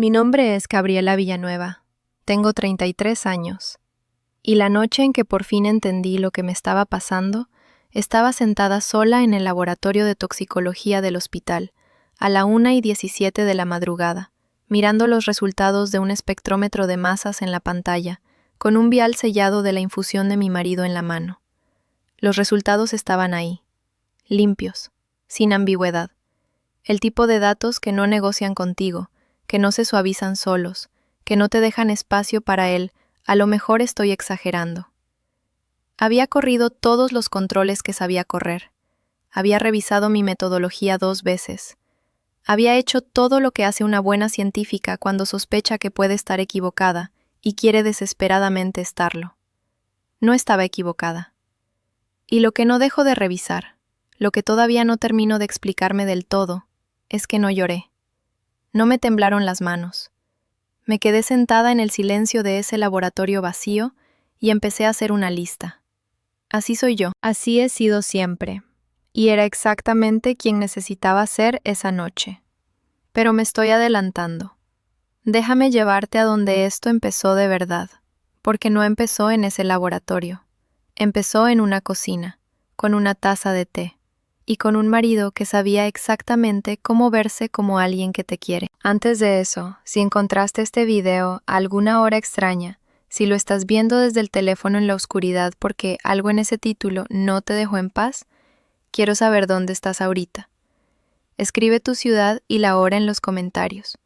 Mi nombre es Gabriela Villanueva. Tengo 33 años. Y la noche en que por fin entendí lo que me estaba pasando, estaba sentada sola en el laboratorio de toxicología del hospital, a la 1:17 de la madrugada, mirando los resultados de un espectrómetro de masas en la pantalla, con un vial sellado de la infusión de mi marido en la mano. Los resultados estaban ahí, limpios, sin ambigüedad. El tipo de datos que no negocian contigo, que no se suavizan solos, que no te dejan espacio para él. A lo mejor estoy exagerando. Había corrido todos los controles que sabía correr. Había revisado mi metodología 2 veces. Había hecho todo lo que hace una buena científica cuando sospecha que puede estar equivocada y quiere desesperadamente estarlo. No estaba equivocada. Y lo que no dejo de revisar, lo que todavía no termino de explicarme del todo, es que no lloré. No me temblaron las manos. Me quedé sentada en el silencio de ese laboratorio vacío y empecé a hacer una lista. Así soy yo. Así he sido siempre. Y era exactamente quien necesitaba ser esa noche. Pero me estoy adelantando. Déjame llevarte a donde esto empezó de verdad, porque no empezó en ese laboratorio. Empezó en una cocina, con una taza de té, y con un marido que sabía exactamente cómo verse como alguien que te quiere. Antes de eso, si encontraste este video a alguna hora extraña, si lo estás viendo desde el teléfono en la oscuridad porque algo en ese título no te dejó en paz, quiero saber dónde estás ahorita. Escribe tu ciudad y la hora en los comentarios.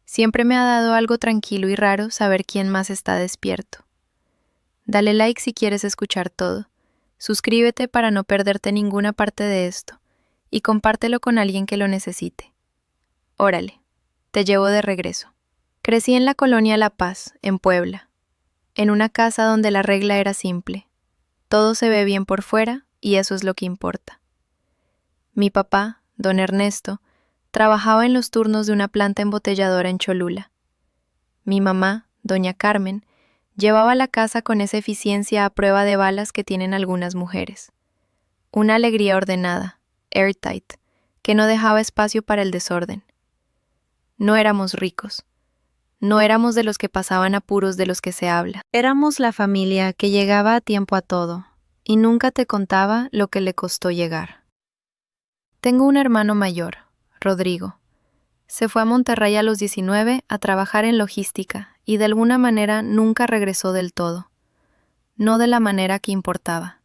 Siempre me ha dado algo tranquilo y raro saber quién más está despierto. Dale like si quieres escuchar todo. Suscríbete para no perderte ninguna parte de esto y compártelo con alguien que lo necesite. Órale, te llevo de regreso. Crecí en la colonia La Paz, en Puebla, en una casa donde la regla era simple. Todo se ve bien por fuera y eso es lo que importa. Mi papá, don Ernesto, trabajaba en los turnos de una planta embotelladora en Cholula. Mi mamá, doña Carmen, llevaba la casa con esa eficiencia a prueba de balas que tienen algunas mujeres. Una alegría ordenada, airtight, que no dejaba espacio para el desorden. No éramos ricos. No éramos de los que pasaban apuros de los que se habla. Éramos la familia que llegaba a tiempo a todo, y nunca te contaba lo que le costó llegar. Tengo un hermano mayor, Rodrigo. Se fue a Monterrey a los 19 a trabajar en logística y de alguna manera nunca regresó del todo. No de la manera que importaba.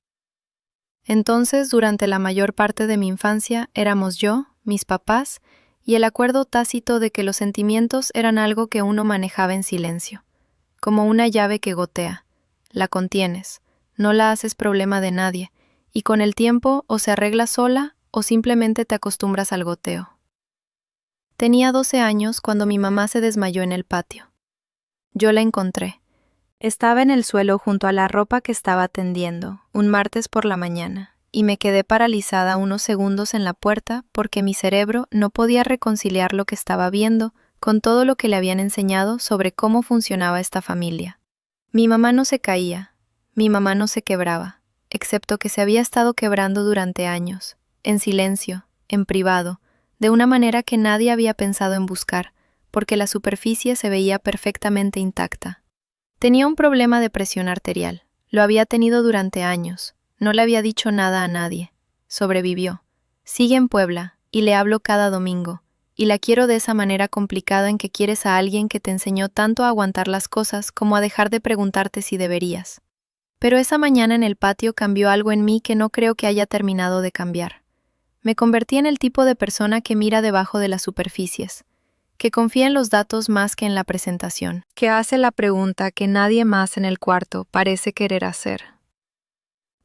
Entonces, durante la mayor parte de mi infancia, éramos yo, mis papás, y el acuerdo tácito de que los sentimientos eran algo que uno manejaba en silencio, como una llave que gotea. La contienes, no la haces problema de nadie, y con el tiempo o se arregla sola o simplemente te acostumbras al goteo. Tenía 12 años cuando mi mamá se desmayó en el patio. Yo la encontré. Estaba en el suelo junto a la ropa que estaba tendiendo, un martes por la mañana, y me quedé paralizada unos segundos en la puerta porque mi cerebro no podía reconciliar lo que estaba viendo con todo lo que le habían enseñado sobre cómo funcionaba esta familia. Mi mamá no se caía, mi mamá no se quebraba, excepto que se había estado quebrando durante años, en silencio, en privado, de una manera que nadie había pensado en buscar, porque la superficie se veía perfectamente intacta. Tenía un problema de presión arterial. Lo había tenido durante años. No le había dicho nada a nadie. Sobrevivió. Sigue en Puebla, y le hablo cada domingo. Y la quiero de esa manera complicada en que quieres a alguien que te enseñó tanto a aguantar las cosas como a dejar de preguntarte si deberías. Pero esa mañana en el patio cambió algo en mí que no creo que haya terminado de cambiar. Me convertí en el tipo de persona que mira debajo de las superficies, que confía en los datos más que en la presentación, que hace la pregunta que nadie más en el cuarto parece querer hacer.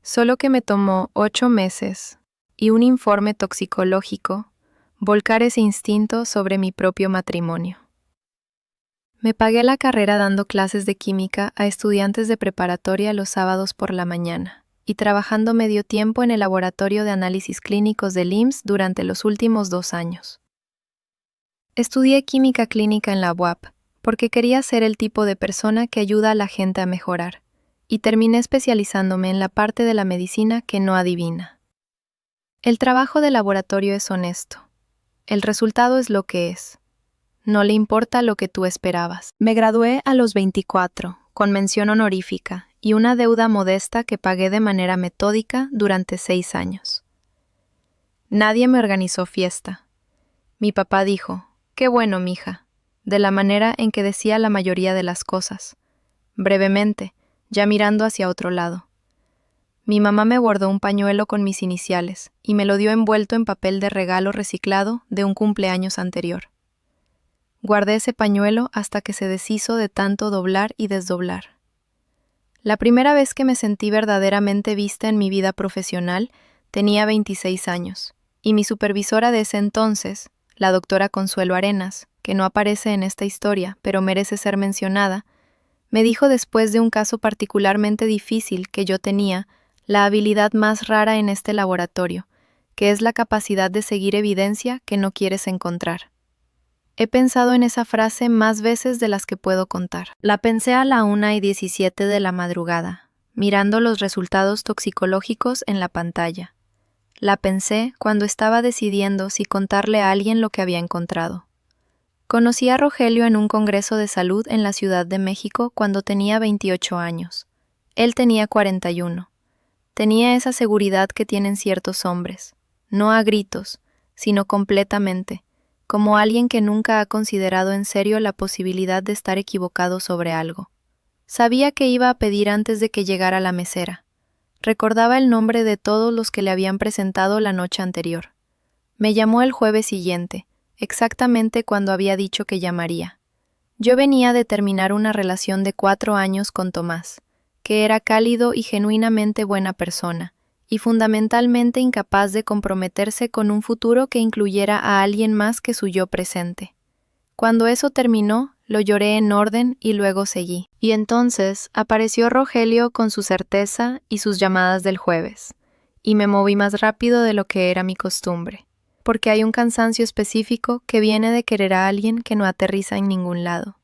Solo que me tomó 8 meses y un informe toxicológico volcar ese instinto sobre mi propio matrimonio. Me pagué la carrera dando clases de química a estudiantes de preparatoria los sábados por la mañana y trabajando medio tiempo en el laboratorio de análisis clínicos del IMSS durante los últimos 2 años. Estudié química clínica en la UAP porque quería ser el tipo de persona que ayuda a la gente a mejorar, y terminé especializándome en la parte de la medicina que no adivina. El trabajo de laboratorio es honesto. El resultado es lo que es. No le importa lo que tú esperabas. Me gradué a los 24, con mención honorífica y una deuda modesta que pagué de manera metódica durante 6 años. Nadie me organizó fiesta. Mi papá dijo, «Qué bueno, mija», de la manera en que decía la mayoría de las cosas, brevemente, ya mirando hacia otro lado. Mi mamá me guardó un pañuelo con mis iniciales y me lo dio envuelto en papel de regalo reciclado de un cumpleaños anterior. Guardé ese pañuelo hasta que se deshizo de tanto doblar y desdoblar. La primera vez que me sentí verdaderamente vista en mi vida profesional tenía 26 años, y mi supervisora de ese entonces, la doctora Consuelo Arenas, que no aparece en esta historia, pero merece ser mencionada, me dijo después de un caso particularmente difícil que yo tenía, la habilidad más rara en este laboratorio, que es la capacidad de seguir evidencia que no quieres encontrar. He pensado en esa frase más veces de las que puedo contar. La pensé a la 1:17 de la madrugada, mirando los resultados toxicológicos en la pantalla. La pensé cuando estaba decidiendo si contarle a alguien lo que había encontrado. Conocí a Rogelio en un congreso de salud en la Ciudad de México cuando tenía 28 años. Él tenía 41. Tenía esa seguridad que tienen ciertos hombres, no a gritos, sino completamente, como alguien que nunca ha considerado en serio la posibilidad de estar equivocado sobre algo. Sabía que iba a pedir antes de que llegara la mesera. Recordaba el nombre de todos los que le habían presentado la noche anterior. Me llamó el jueves siguiente, exactamente cuando había dicho que llamaría. Yo venía de terminar una relación de 4 años con Tomás, que era cálido y genuinamente buena persona, y fundamentalmente incapaz de comprometerse con un futuro que incluyera a alguien más que su yo presente. Cuando eso terminó, lo lloré en orden y luego seguí. Y entonces apareció Rogelio con su certeza y sus llamadas del jueves, y me moví más rápido de lo que era mi costumbre, porque hay un cansancio específico que viene de querer a alguien que no aterriza en ningún lado.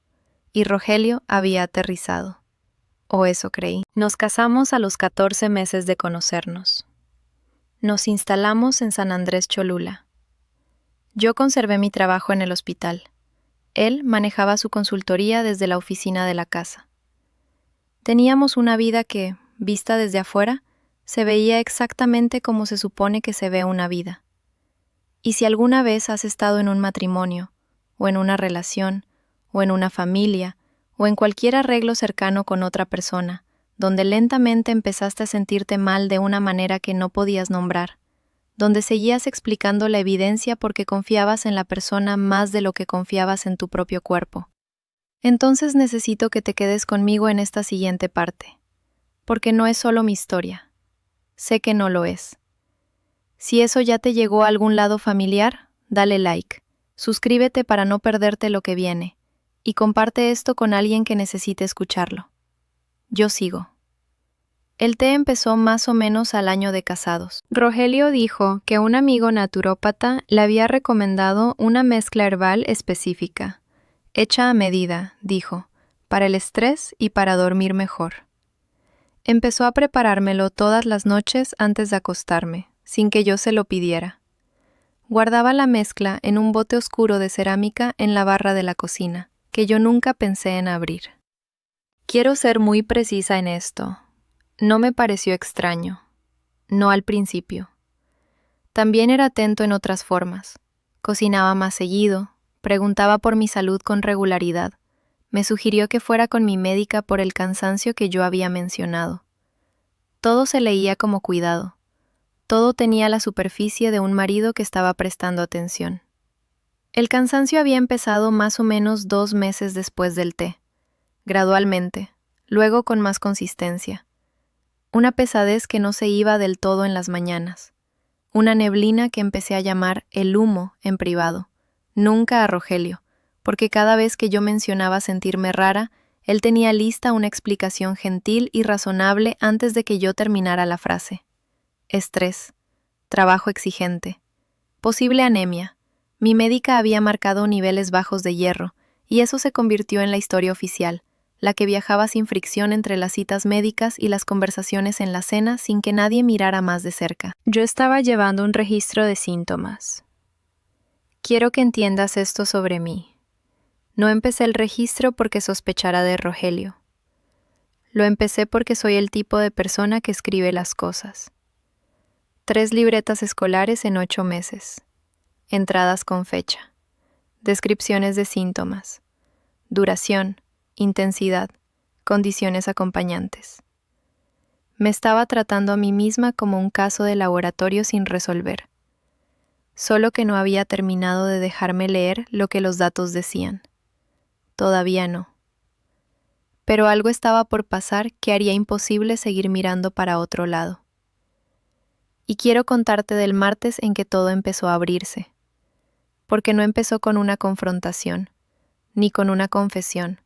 Y Rogelio había aterrizado. O eso creí. Nos casamos a los 14 meses de conocernos. Nos instalamos en San Andrés Cholula. Yo conservé mi trabajo en el hospital. Él manejaba su consultoría desde la oficina de la casa. Teníamos una vida que, vista desde afuera, se veía exactamente como se supone que se ve una vida. Y si alguna vez has estado en un matrimonio, o en una relación, o en una familia, o en cualquier arreglo cercano con otra persona, donde lentamente empezaste a sentirte mal de una manera que no podías nombrar, donde seguías explicando la evidencia porque confiabas en la persona más de lo que confiabas en tu propio cuerpo. Entonces necesito que te quedes conmigo en esta siguiente parte, porque no es solo mi historia. Sé que no lo es. Si eso ya te llegó a algún lado familiar, dale like, suscríbete para no perderte lo que viene, y comparte esto con alguien que necesite escucharlo. Yo sigo. El té empezó más o menos al año de casados. Rogelio dijo que un amigo naturópata le había recomendado una mezcla herbal específica, hecha a medida, dijo, para el estrés y para dormir mejor. Empezó a preparármelo todas las noches antes de acostarme, sin que yo se lo pidiera. Guardaba la mezcla en un bote oscuro de cerámica en la barra de la cocina, que yo nunca pensé en abrir. Quiero ser muy precisa en esto. No me pareció extraño. No al principio. También era atento en otras formas. Cocinaba más seguido, preguntaba por mi salud con regularidad. Me sugirió que fuera con mi médica por el cansancio que yo había mencionado. Todo se leía como cuidado. Todo tenía la superficie de un marido que estaba prestando atención. El cansancio había empezado más o menos 2 meses después del té, gradualmente, luego con más consistencia. Una pesadez que no se iba del todo en las mañanas. Una neblina que empecé a llamar el humo en privado, nunca a Rogelio, porque cada vez que yo mencionaba sentirme rara, él tenía lista una explicación gentil y razonable antes de que yo terminara la frase. Estrés, trabajo exigente, posible anemia. Mi médica había marcado niveles bajos de hierro, y eso se convirtió en la historia oficial, la que viajaba sin fricción entre las citas médicas y las conversaciones en la cena sin que nadie mirara más de cerca. Yo estaba llevando un registro de síntomas. Quiero que entiendas esto sobre mí. No empecé el registro porque sospechara de Rogelio. Lo empecé porque soy el tipo de persona que escribe las cosas. 3 libretas escolares en 8 meses. Entradas con fecha. Descripciones de síntomas. Duración, intensidad, condiciones acompañantes. Me estaba tratando a mí misma como un caso de laboratorio sin resolver. Solo que no había terminado de dejarme leer lo que los datos decían. Todavía no. Pero algo estaba por pasar que haría imposible seguir mirando para otro lado. Y quiero contarte del martes en que todo empezó a abrirse. Porque no empezó con una confrontación, ni con una confesión,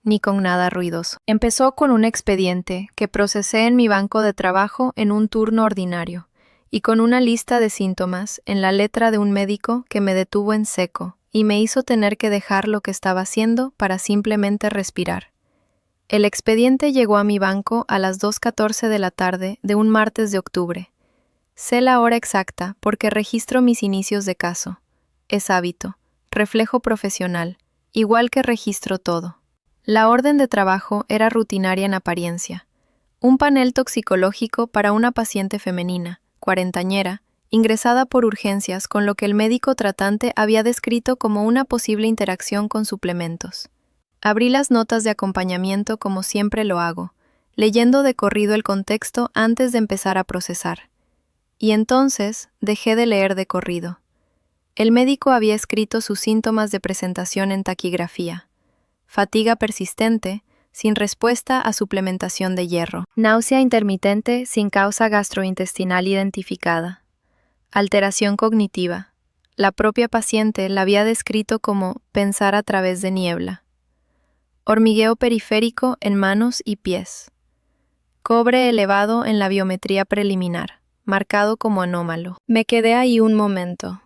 ni con nada ruidoso. Empezó con un expediente que procesé en mi banco de trabajo en un turno ordinario, y con una lista de síntomas en la letra de un médico que me detuvo en seco y me hizo tener que dejar lo que estaba haciendo para simplemente respirar. El expediente llegó a mi banco a las 2:14 de la tarde de un martes de octubre. Sé la hora exacta porque registro mis inicios de caso. Es hábito, reflejo profesional, igual que registro todo. La orden de trabajo era rutinaria en apariencia. Un panel toxicológico para una paciente femenina, cuarentañera, ingresada por urgencias con lo que el médico tratante había descrito como una posible interacción con suplementos. Abrí las notas de acompañamiento como siempre lo hago, leyendo de corrido el contexto antes de empezar a procesar. Y entonces dejé de leer de corrido. El médico había escrito sus síntomas de presentación en taquigrafía. Fatiga persistente, sin respuesta a suplementación de hierro. Náusea intermitente sin causa gastrointestinal identificada. Alteración cognitiva. La propia paciente la había descrito como pensar a través de niebla. Hormigueo periférico en manos y pies. Cobre elevado en la biometría preliminar, marcado como anómalo. Me quedé ahí un momento.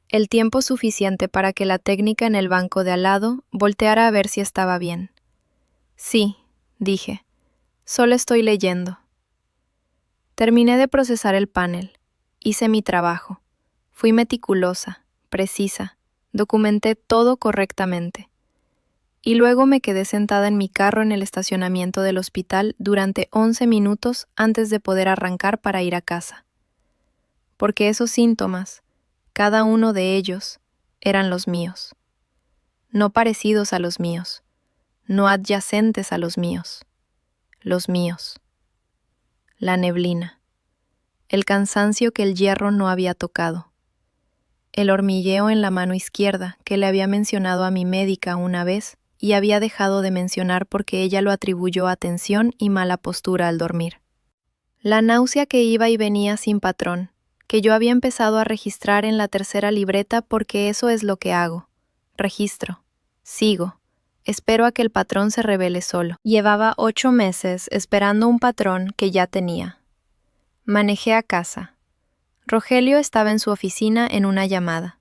El tiempo suficiente para que la técnica en el banco de al lado volteara a ver si estaba bien. Sí, dije. Solo estoy leyendo. Terminé de procesar el panel. Hice mi trabajo. Fui meticulosa, precisa. Documenté todo correctamente. Y luego me quedé sentada en mi carro en el estacionamiento del hospital durante 11 minutos antes de poder arrancar para ir a casa. Porque esos síntomas, cada uno de ellos, eran los míos. No parecidos a los míos, no adyacentes a los míos. Los míos. La neblina. El cansancio que el hierro no había tocado. El hormigueo en la mano izquierda que le había mencionado a mi médica una vez y había dejado de mencionar porque ella lo atribuyó a tensión y mala postura al dormir. La náusea que iba y venía sin patrón, que yo había empezado a registrar en la tercera libreta porque eso es lo que hago. Registro. Sigo. Espero a que el patrón se revele solo. Llevaba 8 meses esperando un patrón que ya tenía. Manejé a casa. Rogelio estaba en su oficina en una llamada.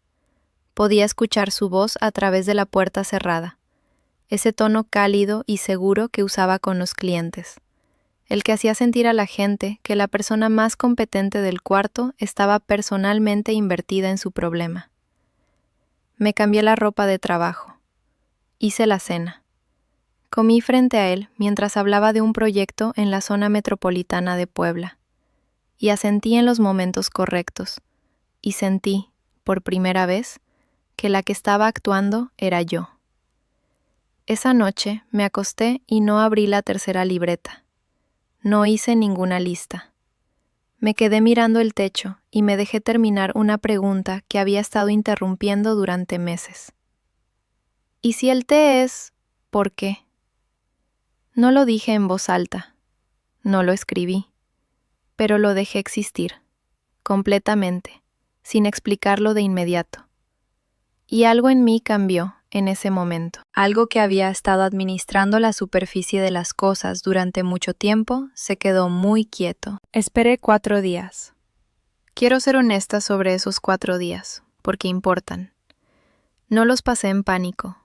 Podía escuchar su voz a través de la puerta cerrada. Ese tono cálido y seguro que usaba con los clientes. El que hacía sentir a la gente que la persona más competente del cuarto estaba personalmente invertida en su problema. Me cambié la ropa de trabajo. Hice la cena. Comí frente a él mientras hablaba de un proyecto en la zona metropolitana de Puebla. Y asentí en los momentos correctos. Y sentí, por primera vez, que la que estaba actuando era yo. Esa noche me acosté y no abrí la tercera libreta. No hice ninguna lista. Me quedé mirando el techo y me dejé terminar una pregunta que había estado interrumpiendo durante meses. ¿Y si el té es por qué? No lo dije en voz alta. No lo escribí. Pero lo dejé existir, completamente, sin explicarlo de inmediato. Y algo en mí cambió en ese momento. Algo que había estado administrando la superficie de las cosas durante mucho tiempo se quedó muy quieto. Esperé 4 días. Quiero ser honesta sobre esos 4 días, porque importan. No los pasé en pánico.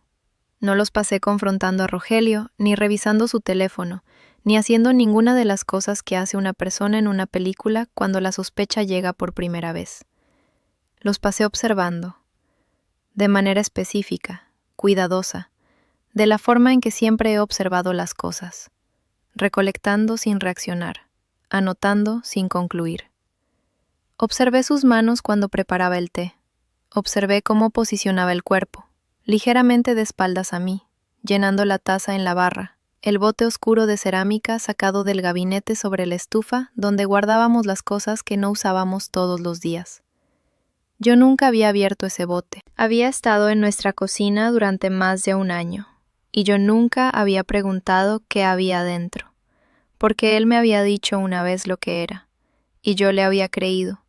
No los pasé confrontando a Rogelio, ni revisando su teléfono, ni haciendo ninguna de las cosas que hace una persona en una película cuando la sospecha llega por primera vez. Los pasé observando, de manera específica, cuidadosa, de la forma en que siempre he observado las cosas, recolectando sin reaccionar, anotando sin concluir. Observé sus manos cuando preparaba el té. Observé cómo posicionaba el cuerpo, ligeramente de espaldas a mí, llenando la taza en la barra, el bote oscuro de cerámica sacado del gabinete sobre la estufa donde guardábamos las cosas que no usábamos todos los días. Yo nunca había abierto ese bote. Había estado en nuestra cocina durante más de un año, y yo nunca había preguntado qué había adentro, porque él me había dicho una vez lo que era, y yo le había creído,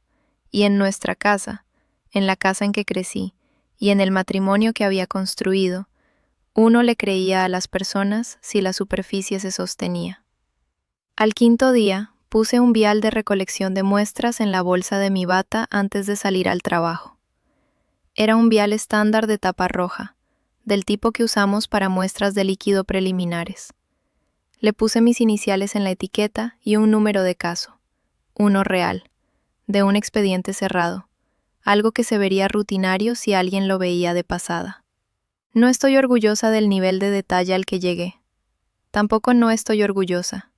y en nuestra casa, en la casa en que crecí, y en el matrimonio que había construido, uno le creía a las personas si la superficie se sostenía. Al quinto día, puse un vial de recolección de muestras en la bolsa de mi bata antes de salir al trabajo. Era un vial estándar de tapa roja, del tipo que usamos para muestras de líquido preliminares. Le puse mis iniciales en la etiqueta y un número de caso, uno real, de un expediente cerrado, algo que se vería rutinario si alguien lo veía de pasada. No estoy orgullosa del nivel de detalle al que llegué. Tampoco no estoy orgullosa.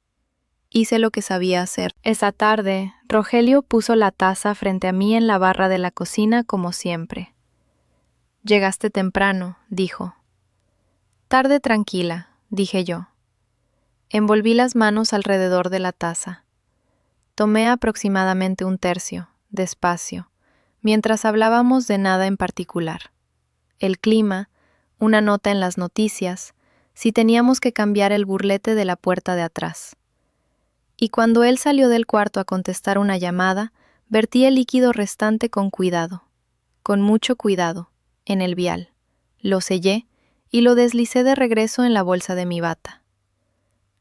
Hice lo que sabía hacer. Esa tarde, Rogelio puso la taza frente a mí en la barra de la cocina como siempre. «Llegaste temprano», dijo. «Tarde tranquila», dije yo. Envolví las manos alrededor de la taza. Tomé aproximadamente un tercio, despacio, mientras hablábamos de nada en particular. El clima, una nota en las noticias, si teníamos que cambiar el burlete de la puerta de atrás. Y cuando él salió del cuarto a contestar una llamada, vertí el líquido restante con cuidado, con mucho cuidado, en el vial. Lo sellé y lo deslicé de regreso en la bolsa de mi bata.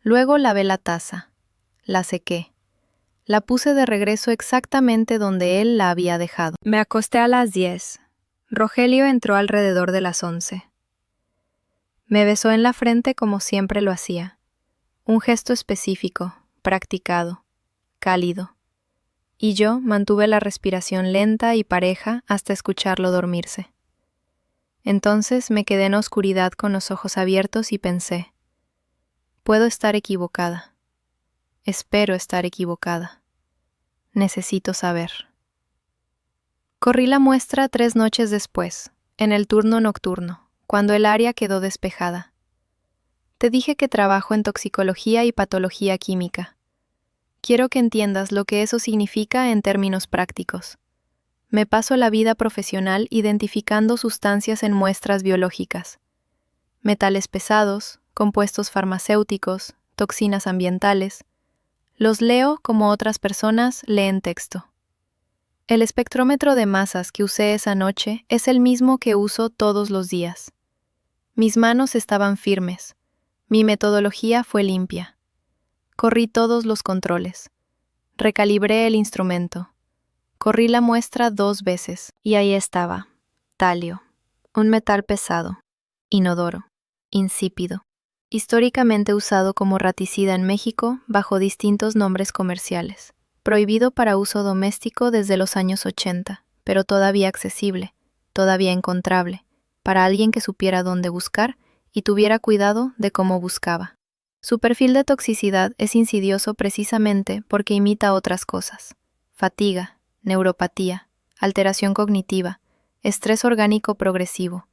Luego lavé la taza, la sequé, la puse de regreso exactamente donde él la había dejado. Me acosté a las 10. Rogelio entró alrededor de las 11. Me besó en la frente como siempre lo hacía, un gesto específico, practicado, cálido, y yo mantuve la respiración lenta y pareja hasta escucharlo dormirse. Entonces me quedé en oscuridad con los ojos abiertos y pensé, puedo estar equivocada, espero estar equivocada, necesito saber. Corrí la muestra 3 noches después, en el turno nocturno, cuando el área quedó despejada. Te dije que trabajo en toxicología y patología química. Quiero que entiendas lo que eso significa en términos prácticos. Me paso la vida profesional identificando sustancias en muestras biológicas. Metales pesados, compuestos farmacéuticos, toxinas ambientales. Los leo como otras personas leen texto. El espectrómetro de masas que usé esa noche es el mismo que uso todos los días. Mis manos estaban firmes. Mi metodología fue limpia. Corrí todos los controles. Recalibré el instrumento. Corrí la muestra 2 veces, y ahí estaba, talio, un metal pesado, inodoro, insípido, históricamente usado como raticida en México bajo distintos nombres comerciales, prohibido para uso doméstico desde los años 80, pero todavía accesible, todavía encontrable, para alguien que supiera dónde buscar y tuviera cuidado de cómo buscaba. Su perfil de toxicidad es insidioso precisamente porque imita otras cosas: fatiga, neuropatía, alteración cognitiva, estrés orgánico progresivo.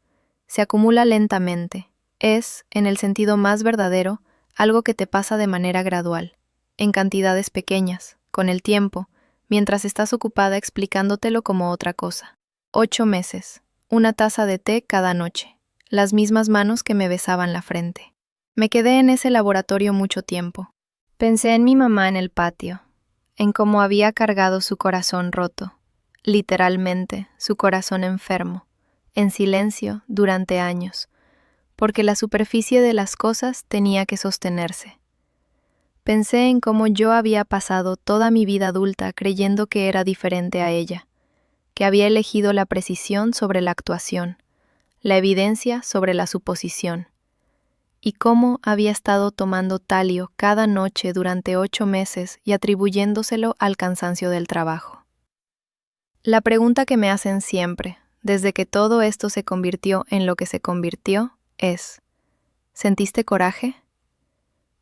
Se acumula lentamente. Es, en el sentido más verdadero, algo que te pasa de manera gradual, en cantidades pequeñas, con el tiempo, mientras estás ocupada explicándotelo como otra cosa. 8 meses, una taza de té cada noche, las mismas manos que me besaban la frente. Me quedé en ese laboratorio mucho tiempo. Pensé en mi mamá en el patio, en cómo había cargado su corazón roto, literalmente, su corazón enfermo, en silencio durante años, porque la superficie de las cosas tenía que sostenerse. Pensé en cómo yo había pasado toda mi vida adulta creyendo que era diferente a ella, que había elegido la precisión sobre la actuación, la evidencia sobre la suposición, y cómo había estado tomando talio cada noche durante 8 meses y atribuyéndoselo al cansancio del trabajo. La pregunta que me hacen siempre, desde que todo esto se convirtió en lo que se convirtió, es: ¿Sentiste coraje?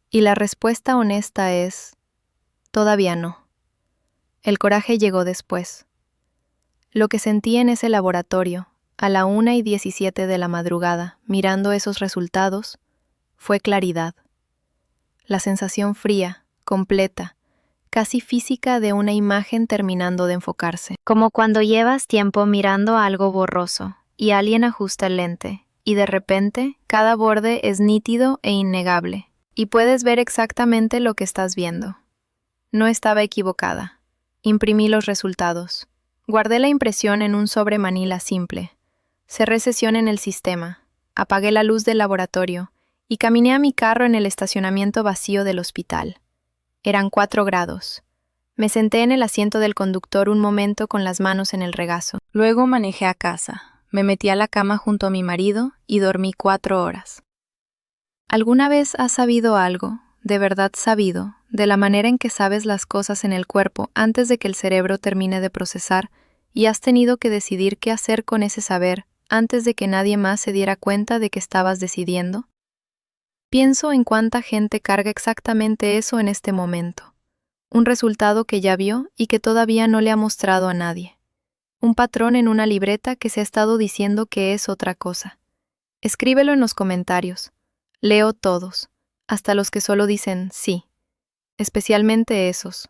Y la respuesta honesta es, todavía no. El coraje llegó después. Lo que sentí en ese laboratorio, a la 1:17 de la madrugada, mirando esos resultados, fue claridad. La sensación fría, completa, casi física de una imagen terminando de enfocarse. Como cuando llevas tiempo mirando algo borroso y alguien ajusta el lente, y de repente cada borde es nítido e innegable, y puedes ver exactamente lo que estás viendo. No estaba equivocada. Imprimí los resultados. Guardé la impresión en un sobre manila simple. Cerré sesión en el sistema. Apagué la luz del laboratorio y caminé a mi carro en el estacionamiento vacío del hospital. Eran 4 grados. Me senté en el asiento del conductor un momento con las manos en el regazo. Luego manejé a casa. Me metí a la cama junto a mi marido y dormí 4 horas. ¿Alguna vez has sabido algo, de verdad sabido, de la manera en que sabes las cosas en el cuerpo antes de que el cerebro termine de procesar y has tenido que decidir qué hacer con ese saber antes de que nadie más se diera cuenta de que estabas decidiendo? Pienso en cuánta gente carga exactamente eso en este momento. Un resultado que ya vio y que todavía no le ha mostrado a nadie. Un patrón en una libreta que se ha estado diciendo que es otra cosa. Escríbelo en los comentarios. Leo todos, hasta los que solo dicen sí, especialmente esos.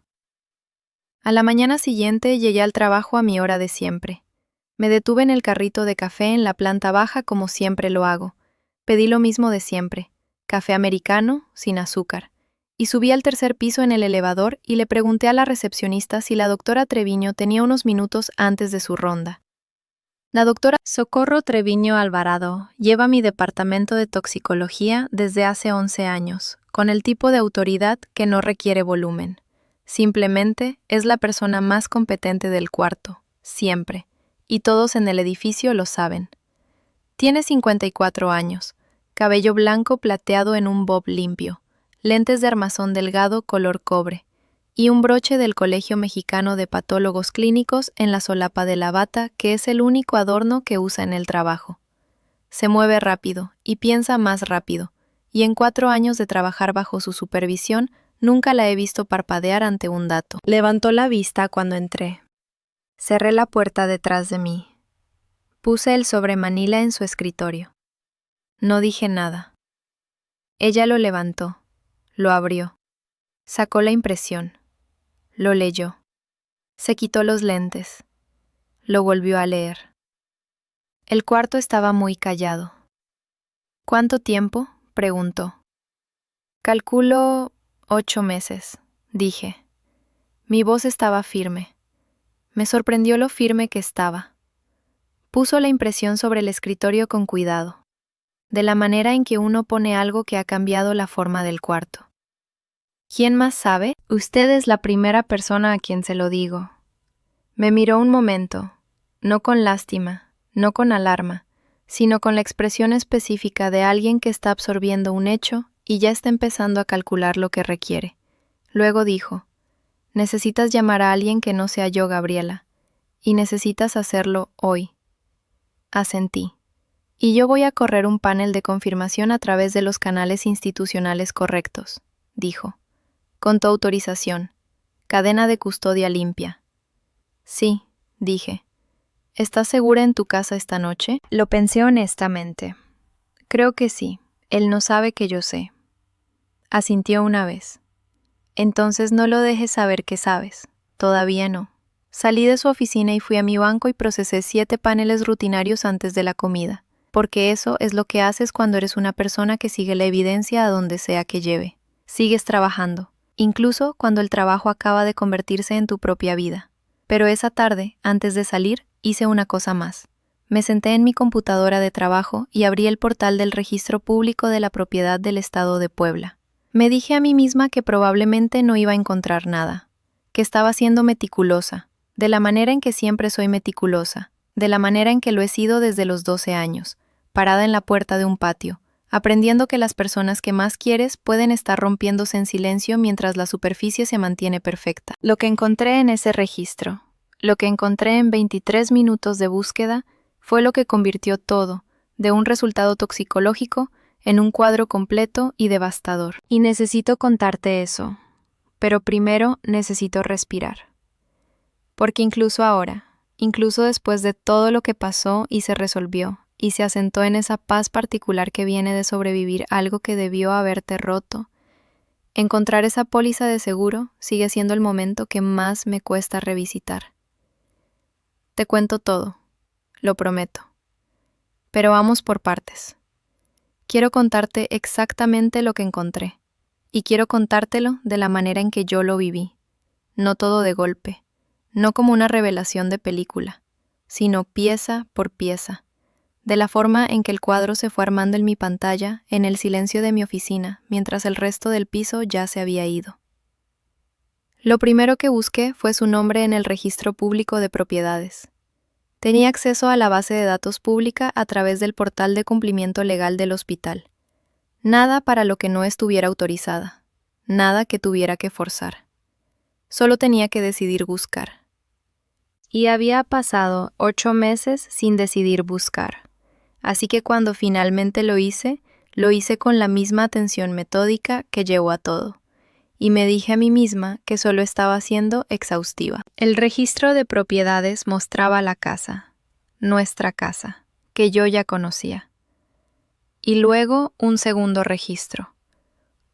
A la mañana siguiente llegué al trabajo a mi hora de siempre. Me detuve en el carrito de café en la planta baja como siempre lo hago. Pedí lo mismo de siempre, café americano, sin azúcar, y subí al tercer piso en el elevador y le pregunté a la recepcionista si la doctora Treviño tenía unos minutos antes de su ronda. La doctora Socorro Treviño Alvarado lleva mi departamento de toxicología desde hace 11 años, con el tipo de autoridad que no requiere volumen. Simplemente es la persona más competente del cuarto, siempre, y todos en el edificio lo saben. Tiene 54 años, cabello blanco plateado en un bob limpio, lentes de armazón delgado color cobre, y un broche del Colegio Mexicano de Patólogos Clínicos en la solapa de la bata, que es el único adorno que usa en el trabajo. Se mueve rápido y piensa más rápido, y en 4 años de trabajar bajo su supervisión, nunca la he visto parpadear ante un dato. Levantó la vista cuando entré. Cerré la puerta detrás de mí. Puse el sobre manila en su escritorio. No dije nada. Ella lo levantó, lo abrió, sacó la impresión. Lo leyó. Se quitó los lentes. Lo volvió a leer. El cuarto estaba muy callado. ¿Cuánto tiempo?, preguntó. Calculo 8 meses, dije. Mi voz estaba firme. Me sorprendió lo firme que estaba. Puso la impresión sobre el escritorio con cuidado, de la manera en que uno pone algo que ha cambiado la forma del cuarto. ¿Quién más sabe? Usted es la primera persona a quien se lo digo. Me miró un momento, no con lástima, no con alarma, sino con la expresión específica de alguien que está absorbiendo un hecho y ya está empezando a calcular lo que requiere. Luego dijo, necesitas llamar a alguien que no sea yo, Gabriela, y necesitas hacerlo hoy. Asentí. Y yo voy a correr un panel de confirmación a través de los canales institucionales correctos, dijo. Con tu autorización. Cadena de custodia limpia. Sí, dije. ¿Estás segura en tu casa esta noche? Lo pensé honestamente. Creo que sí. Él no sabe que yo sé. Asintió una vez. Entonces no lo dejes saber que sabes. Todavía no. Salí de su oficina y fui a mi banco y procesé 7 paneles rutinarios antes de la comida, porque eso es lo que haces cuando eres una persona que sigue la evidencia a donde sea que lleve. Sigues trabajando. Incluso cuando el trabajo acaba de convertirse en tu propia vida. Pero esa tarde, antes de salir, hice una cosa más. Me senté en mi computadora de trabajo y abrí el portal del Registro Público de la Propiedad del Estado de Puebla. Me dije a mí misma que probablemente no iba a encontrar nada, que estaba siendo meticulosa, de la manera en que siempre soy meticulosa, de la manera en que lo he sido desde los 12 años, parada en la puerta de un patio, aprendiendo que las personas que más quieres pueden estar rompiéndose en silencio mientras la superficie se mantiene perfecta. Lo que encontré en ese registro, lo que encontré en 23 minutos de búsqueda, fue lo que convirtió todo, de un resultado toxicológico, en un cuadro completo y devastador. Y necesito contarte eso, pero primero necesito respirar. Porque incluso ahora, incluso después de todo lo que pasó y se resolvió, y se asentó en esa paz particular que viene de sobrevivir algo que debió haberte roto, encontrar esa póliza de seguro sigue siendo el momento que más me cuesta revisitar. Te cuento todo, lo prometo. Pero vamos por partes. Quiero contarte exactamente lo que encontré, y quiero contártelo de la manera en que yo lo viví, no todo de golpe, no como una revelación de película, sino pieza por pieza, de la forma en que el cuadro se fue armando en mi pantalla, en el silencio de mi oficina, mientras el resto del piso ya se había ido. Lo primero que busqué fue su nombre en el registro público de propiedades. Tenía acceso a la base de datos pública a través del portal de cumplimiento legal del hospital. Nada para lo que no estuviera autorizada, nada que tuviera que forzar. Solo tenía que decidir buscar. Y había pasado 8 meses sin decidir buscar. Así que cuando finalmente lo hice con la misma atención metódica que llevó a todo. Y me dije a mí misma que solo estaba siendo exhaustiva. El registro de propiedades mostraba la casa, nuestra casa, que yo ya conocía. Y luego un segundo registro,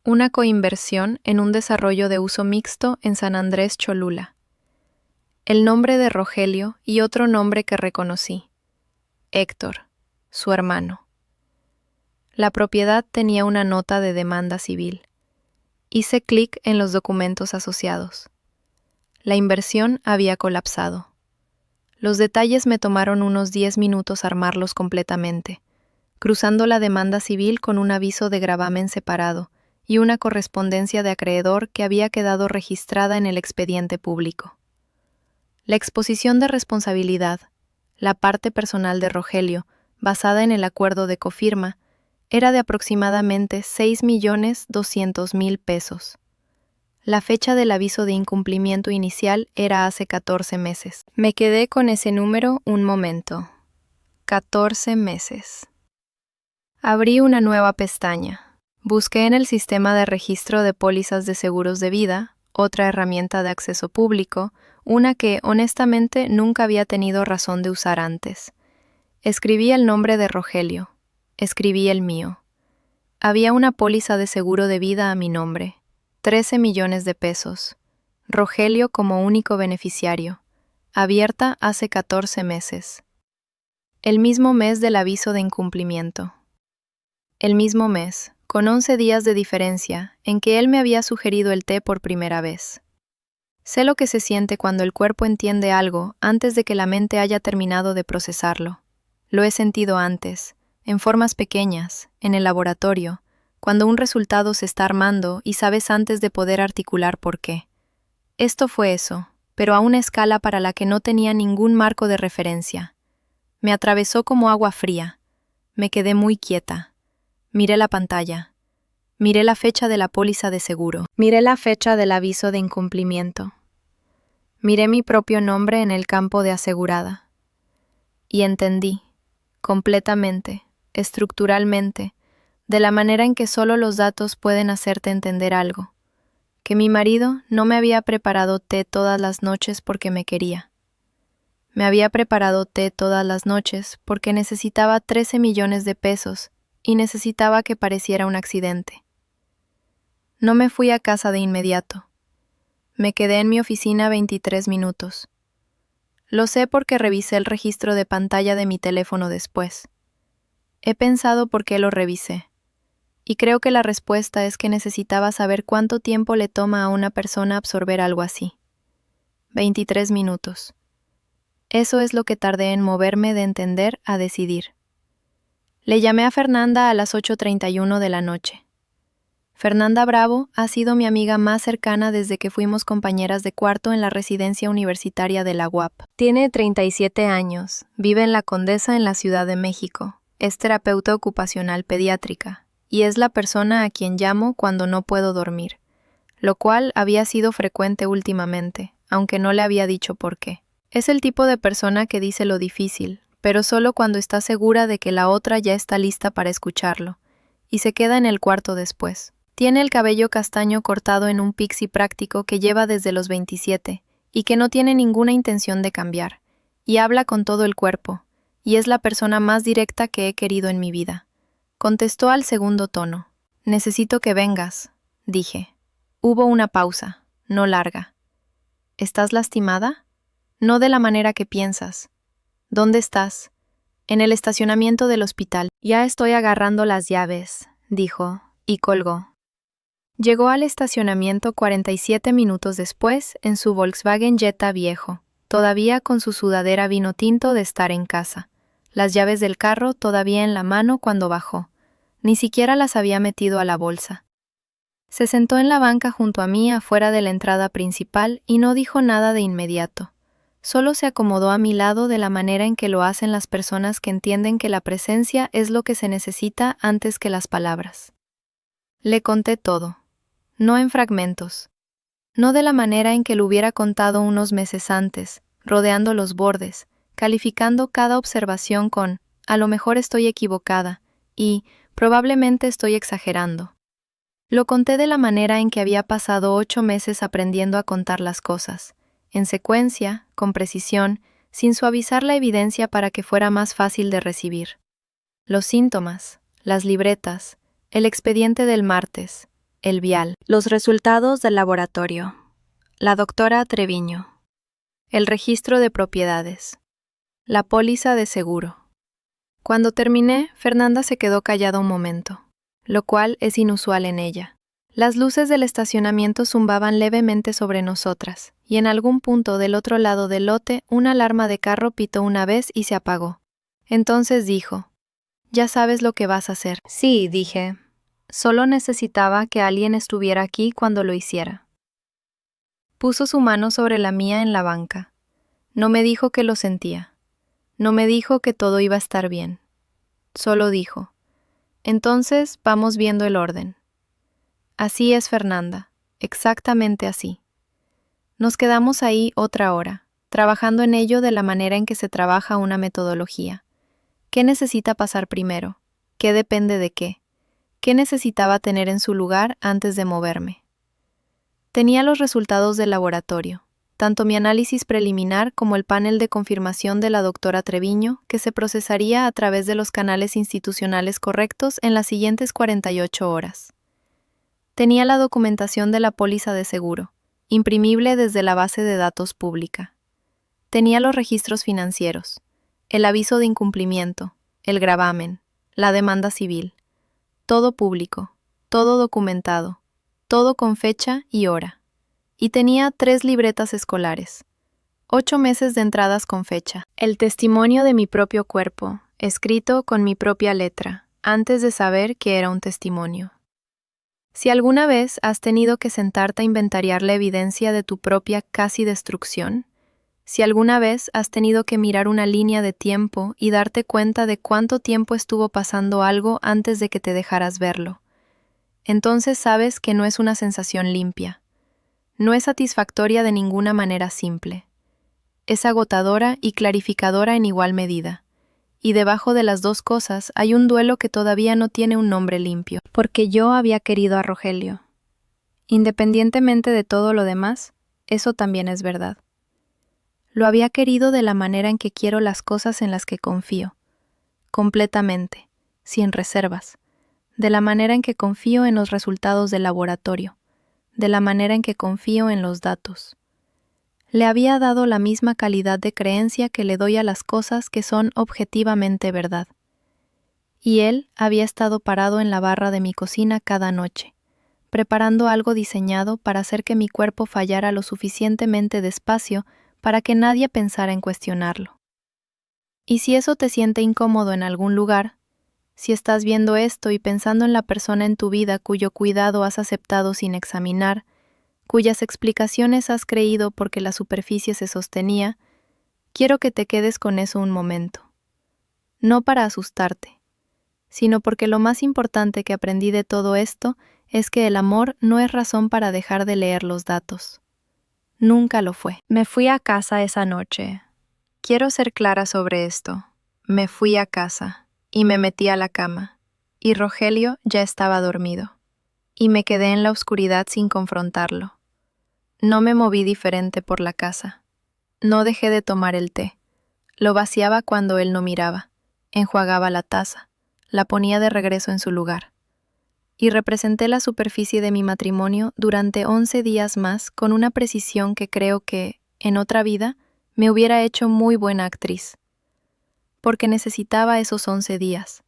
una coinversión en un desarrollo de uso mixto en San Andrés Cholula. El nombre de Rogelio y otro nombre que reconocí, Héctor, su hermano. La propiedad tenía una nota de demanda civil. Hice clic en los documentos asociados. La inversión había colapsado. Los detalles me tomaron unos 10 minutos armarlos completamente, cruzando la demanda civil con un aviso de gravamen separado y una correspondencia de acreedor que había quedado registrada en el expediente público. La exposición de responsabilidad, la parte personal de Rogelio, basada en el acuerdo de cofirma, era de aproximadamente 6.200.000 pesos. La fecha del aviso de incumplimiento inicial era hace 14 meses. Me quedé con ese número un momento. 14 meses. Abrí una nueva pestaña. Busqué en el sistema de registro de pólizas de seguros de vida, otra herramienta de acceso público, una que, honestamente, nunca había tenido razón de usar antes. Escribí el nombre de Rogelio. Escribí el mío. Había una póliza de seguro de vida a mi nombre. 13 millones de pesos. Rogelio como único beneficiario. Abierta hace 14 meses. El mismo mes del aviso de incumplimiento. El mismo mes, con 11 días de diferencia, en que él me había sugerido el té por primera vez. Sé lo que se siente cuando el cuerpo entiende algo antes de que la mente haya terminado de procesarlo. Lo he sentido antes, en formas pequeñas, en el laboratorio, cuando un resultado se está armando y sabes antes de poder articular por qué. Esto fue eso, pero a una escala para la que no tenía ningún marco de referencia. Me atravesó como agua fría. Me quedé muy quieta. Miré la pantalla. Miré la fecha de la póliza de seguro. Miré la fecha del aviso de incumplimiento. Miré mi propio nombre en el campo de asegurada. Y entendí, completamente, estructuralmente, de la manera en que solo los datos pueden hacerte entender algo, que mi marido no me había preparado té todas las noches porque me quería. Me había preparado té todas las noches porque necesitaba 13 millones de pesos y necesitaba que pareciera un accidente. No me fui a casa de inmediato. Me quedé en mi oficina 23 minutos. Lo sé porque revisé el registro de pantalla de mi teléfono después. He pensado por qué lo revisé. Y creo que la respuesta es que necesitaba saber cuánto tiempo le toma a una persona absorber algo así. 23 minutos. Eso es lo que tardé en moverme de entender a decidir. Le llamé a Fernanda a las 8:31 de la noche. Fernanda Bravo ha sido mi amiga más cercana desde que fuimos compañeras de cuarto en la residencia universitaria de la UAP. Tiene 37 años, vive en La Condesa en la Ciudad de México, es terapeuta ocupacional pediátrica y es la persona a quien llamo cuando no puedo dormir, lo cual había sido frecuente últimamente, aunque no le había dicho por qué. Es el tipo de persona que dice lo difícil, pero solo cuando está segura de que la otra ya está lista para escucharlo, y se queda en el cuarto después. Tiene el cabello castaño cortado en un pixie práctico que lleva desde los 27 y que no tiene ninguna intención de cambiar, y habla con todo el cuerpo, y es la persona más directa que he querido en mi vida. Contestó al segundo tono. Necesito que vengas, dije. Hubo una pausa, no larga. ¿Estás lastimada? No de la manera que piensas. ¿Dónde estás? En el estacionamiento del hospital. Ya estoy agarrando las llaves, dijo, y colgó. Llegó al estacionamiento 47 minutos después en su Volkswagen Jetta viejo, todavía con su sudadera vino tinto de estar en casa, las llaves del carro todavía en la mano cuando bajó. Ni siquiera las había metido a la bolsa. Se sentó en la banca junto a mí afuera de la entrada principal y no dijo nada de inmediato. Solo se acomodó a mi lado de la manera en que lo hacen las personas que entienden que la presencia es lo que se necesita antes que las palabras. Le conté todo. No en fragmentos. No de la manera en que lo hubiera contado unos meses antes, rodeando los bordes, calificando cada observación con, a lo mejor estoy equivocada, y, probablemente estoy exagerando. Lo conté de la manera en que había pasado 8 meses aprendiendo a contar las cosas, en secuencia, con precisión, sin suavizar la evidencia para que fuera más fácil de recibir. Los síntomas, las libretas, el expediente del martes, el vial, los resultados del laboratorio, la doctora Treviño, el registro de propiedades, la póliza de seguro. Cuando terminé, Fernanda se quedó callada un momento, lo cual es inusual en ella. Las luces del estacionamiento zumbaban levemente sobre nosotras, y en algún punto del otro lado del lote una alarma de carro pitó una vez y se apagó. Entonces dijo, «Ya sabes lo que vas a hacer». Sí, dije. Solo necesitaba que alguien estuviera aquí cuando lo hiciera. Puso su mano sobre la mía en la banca. No me dijo que lo sentía. No me dijo que todo iba a estar bien. Solo dijo, «Entonces vamos viendo el orden». Así es, Fernanda, exactamente así. Nos quedamos ahí otra hora, trabajando en ello de la manera en que se trabaja una metodología. ¿Qué necesita pasar primero? ¿Qué depende de qué? ¿Qué necesitaba tener en su lugar antes de moverme? Tenía los resultados del laboratorio, tanto mi análisis preliminar como el panel de confirmación de la doctora Treviño, que se procesaría a través de los canales institucionales correctos en las siguientes 48 horas. Tenía la documentación de la póliza de seguro, imprimible desde la base de datos pública. Tenía los registros financieros, el aviso de incumplimiento, el gravamen, la demanda civil. Todo público, todo documentado, todo con fecha y hora. Y tenía 3 libretas escolares, 8 meses de entradas con fecha, el testimonio de mi propio cuerpo, escrito con mi propia letra, antes de saber que era un testimonio. Si alguna vez has tenido que sentarte a inventariar la evidencia de tu propia casi destrucción, si alguna vez has tenido que mirar una línea de tiempo y darte cuenta de cuánto tiempo estuvo pasando algo antes de que te dejaras verlo, entonces sabes que no es una sensación limpia. No es satisfactoria de ninguna manera simple. Es agotadora y clarificadora en igual medida. Y debajo de las dos cosas hay un duelo que todavía no tiene un nombre limpio, porque yo había querido a Rogelio. Independientemente de todo lo demás, eso también es verdad. Lo había querido de la manera en que quiero las cosas en las que confío, completamente, sin reservas, de la manera en que confío en los resultados del laboratorio, de la manera en que confío en los datos. Le había dado la misma calidad de creencia que le doy a las cosas que son objetivamente verdad. Y él había estado parado en la barra de mi cocina cada noche, preparando algo diseñado para hacer que mi cuerpo fallara lo suficientemente despacio para que nadie pensara en cuestionarlo. Y si eso te siente incómodo en algún lugar, si estás viendo esto y pensando en la persona en tu vida cuyo cuidado has aceptado sin examinar, cuyas explicaciones has creído porque la superficie se sostenía, quiero que te quedes con eso un momento. No para asustarte, sino porque lo más importante que aprendí de todo esto es que el amor no es razón para dejar de leer los datos. Nunca lo fue. Me fui a casa esa noche. Quiero ser clara sobre esto. Me fui a casa y me metí a la cama. y Rogelio ya estaba dormido, y me quedé en la oscuridad sin confrontarlo. No me moví diferente por la casa. No dejé de tomar el té. Lo vaciaba cuando él no miraba, enjuagaba la taza, la ponía de regreso en su lugar. Y representé la superficie de mi matrimonio durante 11 días más con una precisión que creo que, en otra vida, me hubiera hecho muy buena actriz. Porque necesitaba esos 11 días.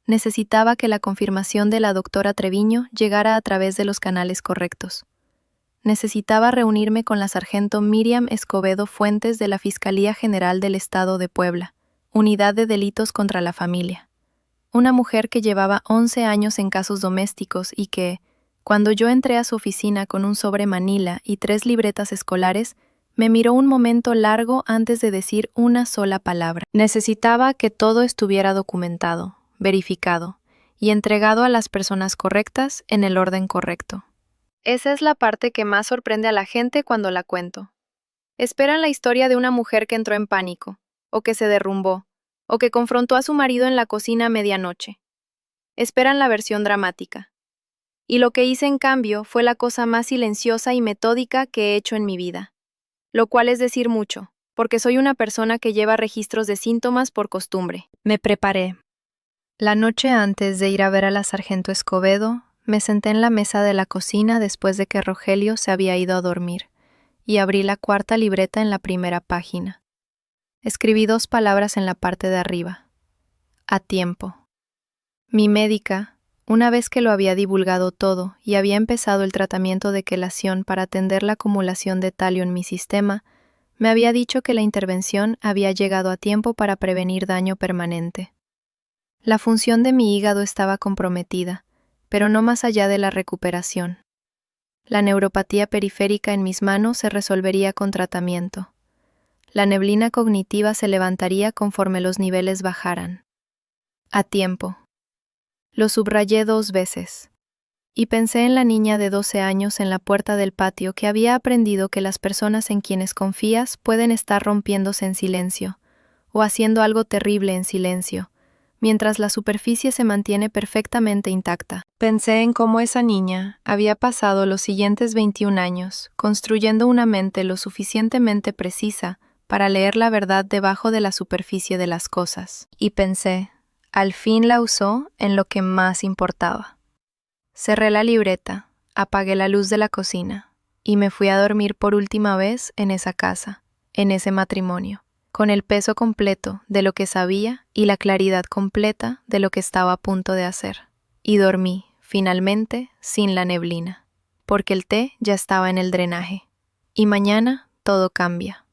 Necesitaba que la confirmación de la doctora Treviño llegara a través de los canales correctos. Necesitaba reunirme con la sargento Miriam Escobedo Fuentes de la Fiscalía General del Estado de Puebla, Unidad de Delitos contra la Familia. Una mujer que llevaba 11 años en casos domésticos y que, cuando yo entré a su oficina con un sobre Manila y 3 libretas escolares, me miró un momento largo antes de decir una sola palabra. Necesitaba que todo estuviera documentado, verificado y entregado a las personas correctas en el orden correcto. Esa es la parte que más sorprende a la gente cuando la cuento. Esperan la historia de una mujer que entró en pánico, o que se derrumbó, o que confrontó a su marido en la cocina a medianoche. Esperan la versión dramática. Y lo que hice en cambio fue la cosa más silenciosa y metódica que he hecho en mi vida. Lo cual es decir mucho, porque soy una persona que lleva registros de síntomas por costumbre. Me preparé. La noche antes de ir a ver a la sargento Escobedo, me senté en la mesa de la cocina después de que Rogelio se había ido a dormir, y abrí la 4ª libreta en la primera página. Escribí 2 palabras en la parte de arriba. A tiempo. Mi médica, una vez que lo había divulgado todo y había empezado el tratamiento de quelación para atender la acumulación de talio en mi sistema, me había dicho que la intervención había llegado a tiempo para prevenir daño permanente. La función de mi hígado estaba comprometida, pero no más allá de la recuperación. La neuropatía periférica en mis manos se resolvería con tratamiento. La neblina cognitiva se levantaría conforme los niveles bajaran. A tiempo. Lo subrayé 2 veces. Y pensé en la niña de 12 años en la puerta del patio que había aprendido que las personas en quienes confías pueden estar rompiéndose en silencio, o haciendo algo terrible en silencio, mientras la superficie se mantiene perfectamente intacta. Pensé en cómo esa niña había pasado los siguientes 21 años construyendo una mente lo suficientemente precisa para leer la verdad debajo de la superficie de las cosas. Y pensé, al fin la usó en lo que más importaba. Cerré la libreta, apagué la luz de la cocina y me fui a dormir por última vez en esa casa, en ese matrimonio, con el peso completo de lo que sabía y la claridad completa de lo que estaba a punto de hacer. Y dormí, finalmente, sin la neblina, porque el té ya estaba en el drenaje. Y mañana todo cambia.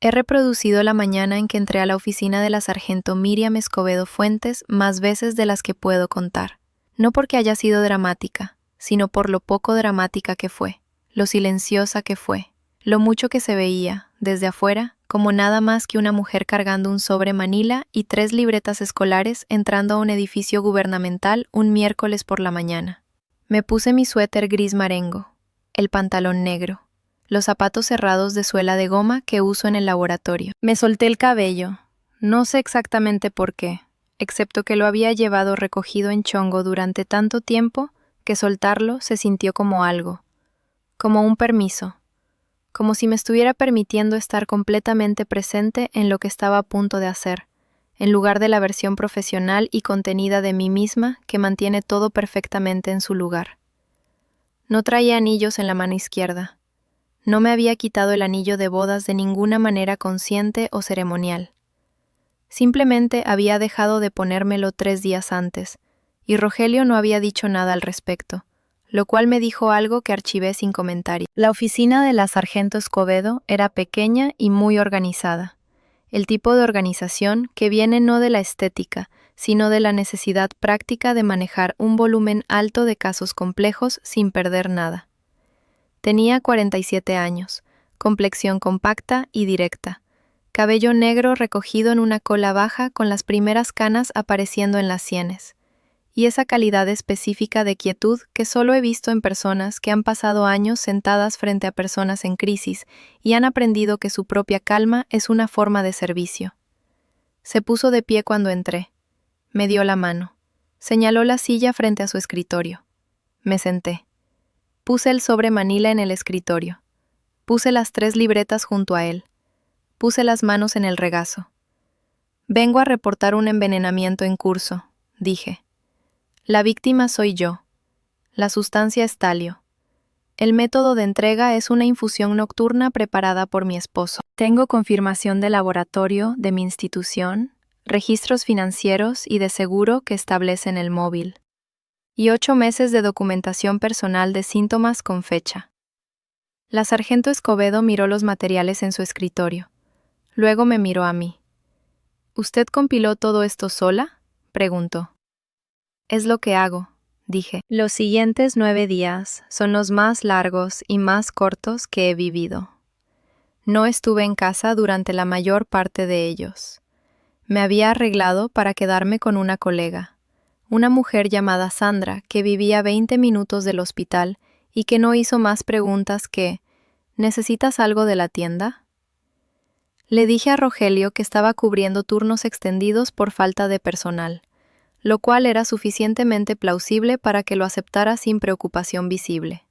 He reproducido la mañana en que entré a la oficina de la sargento Miriam Escobedo Fuentes más veces de las que puedo contar. No porque haya sido dramática, sino por lo poco dramática que fue, lo silenciosa que fue, lo mucho que se veía, desde afuera, como nada más que una mujer cargando un sobre Manila y 3 libretas escolares entrando a un edificio gubernamental un miércoles por la mañana. Me puse mi suéter gris marengo, el pantalón negro, los zapatos cerrados de suela de goma que uso en el laboratorio. Me solté el cabello, no sé exactamente por qué, excepto que lo había llevado recogido en chongo durante tanto tiempo que soltarlo se sintió como algo, como un permiso, como si me estuviera permitiendo estar completamente presente en lo que estaba a punto de hacer, en lugar de la versión profesional y contenida de mí misma que mantiene todo perfectamente en su lugar. No traía anillos en la mano izquierda. No me había quitado el anillo de bodas de ninguna manera consciente o ceremonial. Simplemente había dejado de ponérmelo 3 días antes, y Rogelio no había dicho nada al respecto, lo cual me dijo algo que archivé sin comentario. La oficina de la sargento Escobedo era pequeña y muy organizada, el tipo de organización que viene no de la estética, sino de la necesidad práctica de manejar un volumen alto de casos complejos sin perder nada. Tenía 47 años, complexión compacta y directa, cabello negro recogido en una cola baja con las primeras canas apareciendo en las sienes, y esa calidad específica de quietud que solo he visto en personas que han pasado años sentadas frente a personas en crisis y han aprendido que su propia calma es una forma de servicio. Se puso de pie cuando entré. Me dio la mano. Señaló la silla frente a su escritorio. Me senté. Puse el sobre manila en el escritorio. Puse las 3 libretas junto a él. Puse las manos en el regazo. Vengo a reportar un envenenamiento en curso, dije. La víctima soy yo. La sustancia es talio. El método de entrega es una infusión nocturna preparada por mi esposo. Tengo confirmación de laboratorio de mi institución, registros financieros y de seguro que establecen el móvil. Y 8 meses de documentación personal de síntomas con fecha. La sargento Escobedo miró los materiales en su escritorio. Luego me miró a mí. ¿Usted compiló todo esto sola?, preguntó. Es lo que hago, dije. Los siguientes 9 días son los más largos y más cortos que he vivido. No estuve en casa durante la mayor parte de ellos. Me había arreglado para quedarme con una colega, una mujer llamada Sandra que vivía a 20 minutos del hospital y que no hizo más preguntas que ¿necesitas algo de la tienda? Le dije a Rogelio que estaba cubriendo turnos extendidos por falta de personal, lo cual era suficientemente plausible para que lo aceptara sin preocupación visible.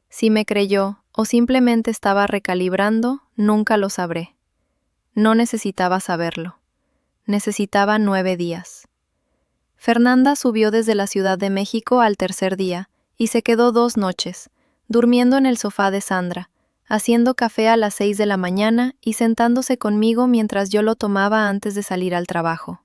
Si me creyó o simplemente estaba recalibrando, nunca lo sabré. No necesitaba saberlo. Necesitaba 9 días. Fernanda subió desde la Ciudad de México al tercer día y se quedó 2 noches, durmiendo en el sofá de Sandra, haciendo café a las 6 de la mañana y sentándose conmigo mientras yo lo tomaba antes de salir al trabajo.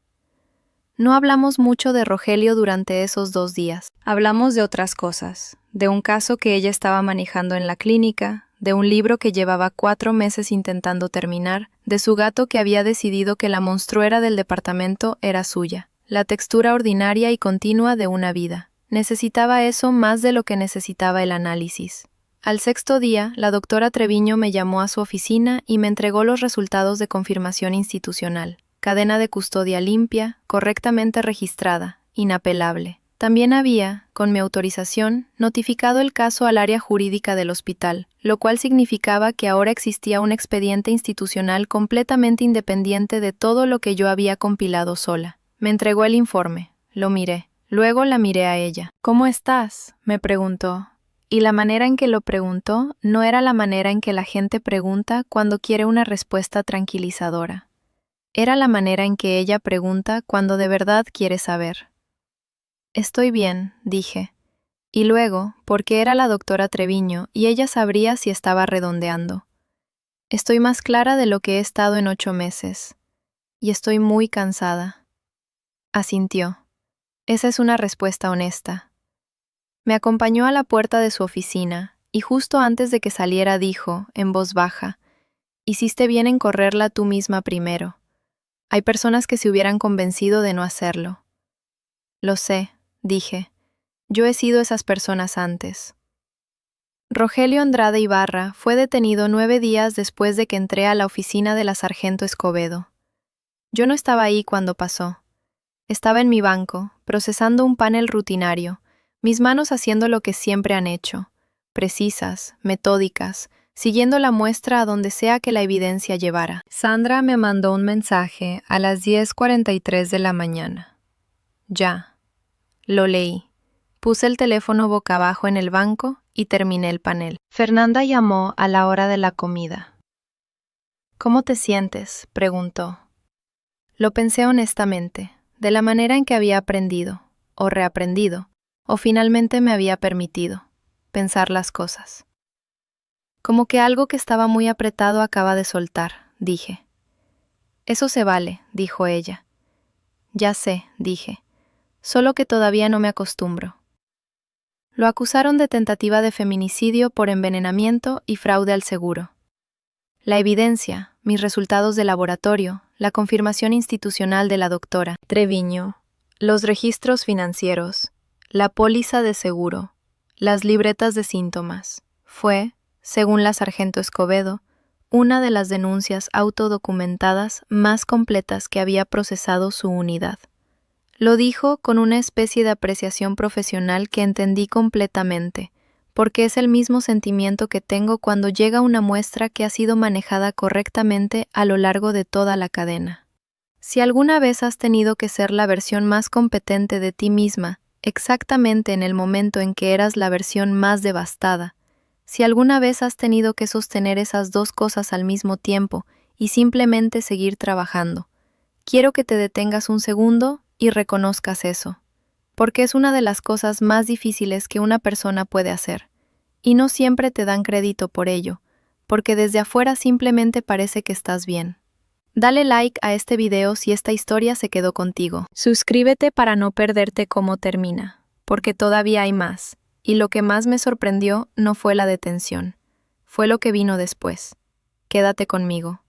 No hablamos mucho de Rogelio durante esos 2 días. Hablamos de otras cosas, de un caso que ella estaba manejando en la clínica, de un libro que llevaba 4 meses intentando terminar, de su gato que había decidido que la monstruera del departamento era suya, la textura ordinaria y continua de una vida. Necesitaba eso más de lo que necesitaba el análisis. Al 6.º día, la doctora Treviño me llamó a su oficina y me entregó los resultados de confirmación institucional. Cadena de custodia limpia, correctamente registrada, inapelable. También había, con mi autorización, notificado el caso al área jurídica del hospital, lo cual significaba que ahora existía un expediente institucional completamente independiente de todo lo que yo había compilado sola. Me entregó el informe, lo miré, luego la miré a ella. ¿Cómo estás?, me preguntó. Y la manera en que lo preguntó no era la manera en que la gente pregunta cuando quiere una respuesta tranquilizadora. Era la manera en que ella pregunta cuando de verdad quiere saber. Estoy bien, dije. Y luego, porque era la doctora Treviño y ella sabría si estaba redondeando. Estoy más clara de lo que he estado en 8 meses. Y estoy muy cansada. Asintió. Esa es una respuesta honesta. Me acompañó a la puerta de su oficina y justo antes de que saliera dijo, en voz baja, «Hiciste bien en correrla tú misma primero. Hay personas que se hubieran convencido de no hacerlo». Lo sé, dije. Yo he sido esas personas antes. Rogelio Andrade Ibarra fue detenido 9 días después de que entré a la oficina de la sargento Escobedo. Yo no estaba ahí cuando pasó. Estaba en mi banco, procesando un panel rutinario, mis manos haciendo lo que siempre han hecho, precisas, metódicas, siguiendo la muestra a donde sea que la evidencia llevara. Sandra me mandó un mensaje a las 10:43 de la mañana. Ya. Lo leí. Puse el teléfono boca abajo en el banco y terminé el panel. Fernanda llamó a la hora de la comida. ¿Cómo te sientes?, preguntó. Lo pensé honestamente, de la manera en que había aprendido, o reaprendido, o finalmente me había permitido pensar las cosas. Como que algo que estaba muy apretado acaba de soltar, dije. Eso se vale, dijo ella. Ya sé, dije, solo que todavía no me acostumbro. Lo acusaron de tentativa de feminicidio por envenenamiento y fraude al seguro. La evidencia, mis resultados de laboratorio, la confirmación institucional de la doctora Treviño, los registros financieros, la póliza de seguro, las libretas de síntomas, fue, según la sargento Escobedo, una de las denuncias autodocumentadas más completas que había procesado su unidad. Lo dijo con una especie de apreciación profesional que entendí completamente, porque es el mismo sentimiento que tengo cuando llega una muestra que ha sido manejada correctamente a lo largo de toda la cadena. Si alguna vez has tenido que ser la versión más competente de ti misma, exactamente en el momento en que eras la versión más devastada, si alguna vez has tenido que sostener esas dos cosas al mismo tiempo y simplemente seguir trabajando, quiero que te detengas un segundo y reconozcas eso, porque es una de las cosas más difíciles que una persona puede hacer, y no siempre te dan crédito por ello, porque desde afuera simplemente parece que estás bien. Dale like a este video si esta historia se quedó contigo. Suscríbete para no perderte cómo termina, porque todavía hay más. Y lo que más me sorprendió no fue la detención, fue lo que vino después. Quédate conmigo.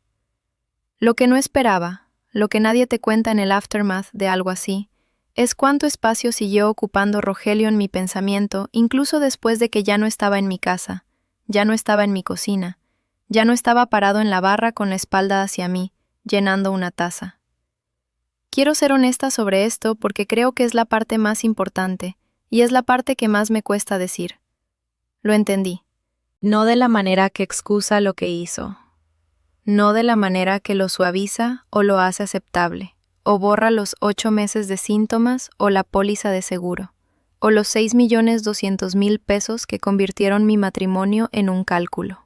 Lo que no esperaba, lo que nadie te cuenta en el aftermath de algo así, es cuánto espacio siguió ocupando Rogelio en mi pensamiento, incluso después de que ya no estaba en mi casa, ya no estaba en mi cocina, ya no estaba parado en la barra con la espalda hacia mí, llenando una taza. Quiero ser honesta sobre esto porque creo que es la parte más importante, y es la parte que más me cuesta decir. Lo entendí. No de la manera que excusa lo que hizo. No de la manera que lo suaviza o lo hace aceptable, o borra los 8 meses de síntomas o la póliza de seguro, o los 6.200.000 pesos que convirtieron mi matrimonio en un cálculo.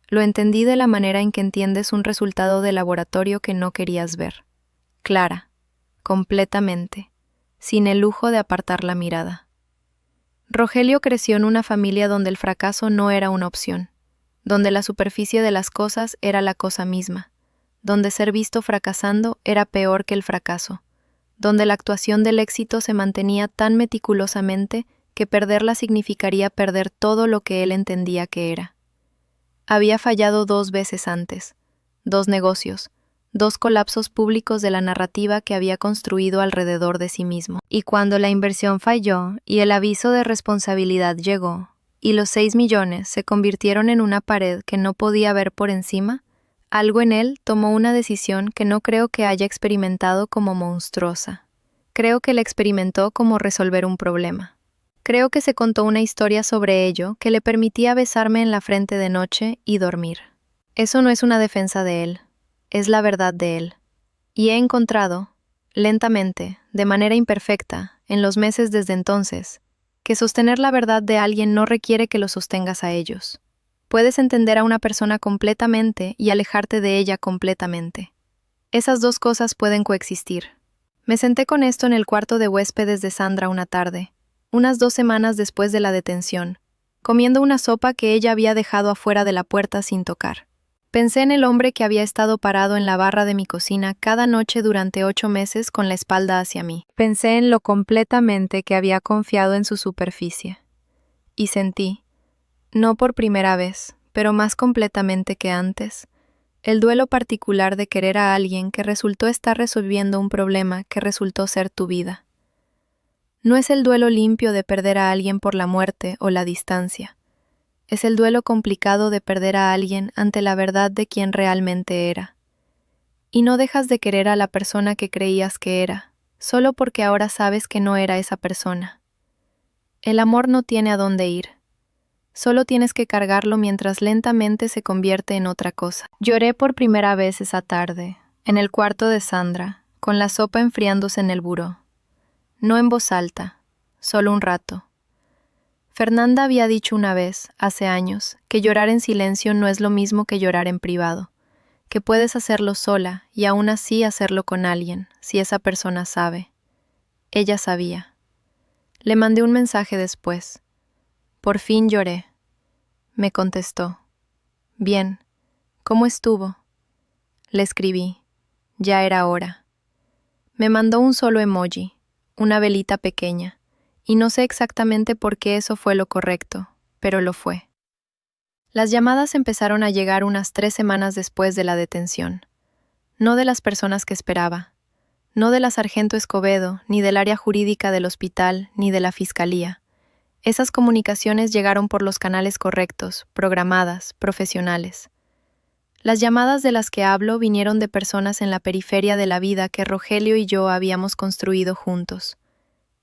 Lo entendí de la manera en que entiendes un resultado de laboratorio que no querías ver. Clara, completamente, sin el lujo de apartar la mirada. Rogelio creció en una familia donde el fracaso no era una opción, donde la superficie de las cosas era la cosa misma, donde ser visto fracasando era peor que el fracaso, donde la actuación del éxito se mantenía tan meticulosamente que perderla significaría perder todo lo que él entendía que era. Había fallado 2 veces antes, 2 negocios, 2 colapsos públicos de la narrativa que había construido alrededor de sí mismo. Y cuando la inversión falló y el aviso de responsabilidad llegó, y los 6 millones se convirtieron en una pared que no podía ver por encima, algo en él tomó una decisión que no creo que haya experimentado como monstruosa. Creo que la experimentó como resolver un problema. Creo que se contó una historia sobre ello que le permitía besarme en la frente de noche y dormir. Eso no es una defensa de él, es la verdad de él. Y he encontrado, lentamente, de manera imperfecta, en los meses desde entonces, que sostener la verdad de alguien no requiere que lo sostengas a ellos. Puedes entender a una persona completamente y alejarte de ella completamente. Esas dos cosas pueden coexistir. Me senté con esto en el cuarto de huéspedes de Sandra una tarde, unas 2 semanas después de la detención, comiendo una sopa que ella había dejado afuera de la puerta sin tocar. Pensé en el hombre que había estado parado en la barra de mi cocina cada noche durante 8 meses con la espalda hacia mí. Pensé en lo completamente que había confiado en su superficie. Y sentí, no por primera vez, pero más completamente que antes, el duelo particular de querer a alguien que resultó estar resolviendo un problema que resultó ser tu vida. No es el duelo limpio de perder a alguien por la muerte o la distancia. Es el duelo complicado de perder a alguien ante la verdad de quien realmente era. Y no dejas de querer a la persona que creías que era, solo porque ahora sabes que no era esa persona. El amor no tiene a dónde ir. Solo tienes que cargarlo mientras lentamente se convierte en otra cosa. Lloré por primera vez esa tarde, en el cuarto de Sandra, con la sopa enfriándose en el buró. No en voz alta, solo un rato. Fernanda había dicho una vez, hace años, que llorar en silencio no es lo mismo que llorar en privado, que puedes hacerlo sola y aún así hacerlo con alguien, si esa persona sabe. Ella sabía. Le mandé un mensaje después. Por fin lloré. Me contestó. Bien. ¿Cómo estuvo? Le escribí. Ya era hora. Me mandó un solo emoji, una velita pequeña, y no sé exactamente por qué eso fue lo correcto, pero lo fue. Las llamadas empezaron a llegar unas 3 semanas después de la detención. No de las personas que esperaba, no de la sargento Escobedo, ni del área jurídica del hospital, ni de la fiscalía. Esas comunicaciones llegaron por los canales correctos, programadas, profesionales. Las llamadas de las que hablo vinieron de personas en la periferia de la vida que Rogelio y yo habíamos construido juntos.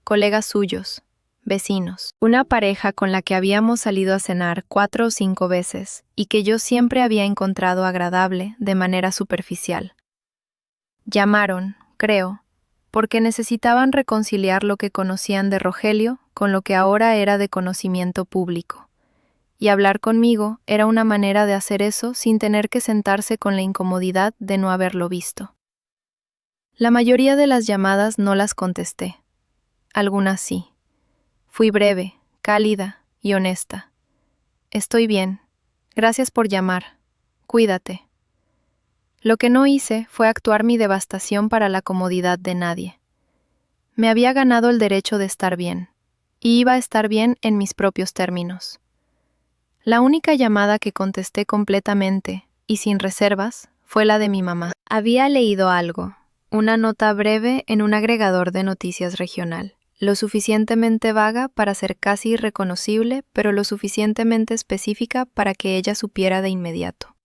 Colegas suyos, vecinos, una pareja con la que habíamos salido a cenar 4 o 5 veces y que yo siempre había encontrado agradable de manera superficial. Llamaron, creo, porque necesitaban reconciliar lo que conocían de Rogelio con lo que ahora era de conocimiento público. Y hablar conmigo era una manera de hacer eso sin tener que sentarse con la incomodidad de no haberlo visto. La mayoría de las llamadas no las contesté. Algunas sí. Fui breve, cálida y honesta. Estoy bien. Gracias por llamar. Cuídate. Lo que no hice fue actuar mi devastación para la comodidad de nadie. Me había ganado el derecho de estar bien, y iba a estar bien en mis propios términos. La única llamada que contesté completamente y sin reservas fue la de mi mamá. Había leído algo, una nota breve en un agregador de noticias regional, lo suficientemente vaga para ser casi irreconocible, pero lo suficientemente específica para que ella supiera de inmediato.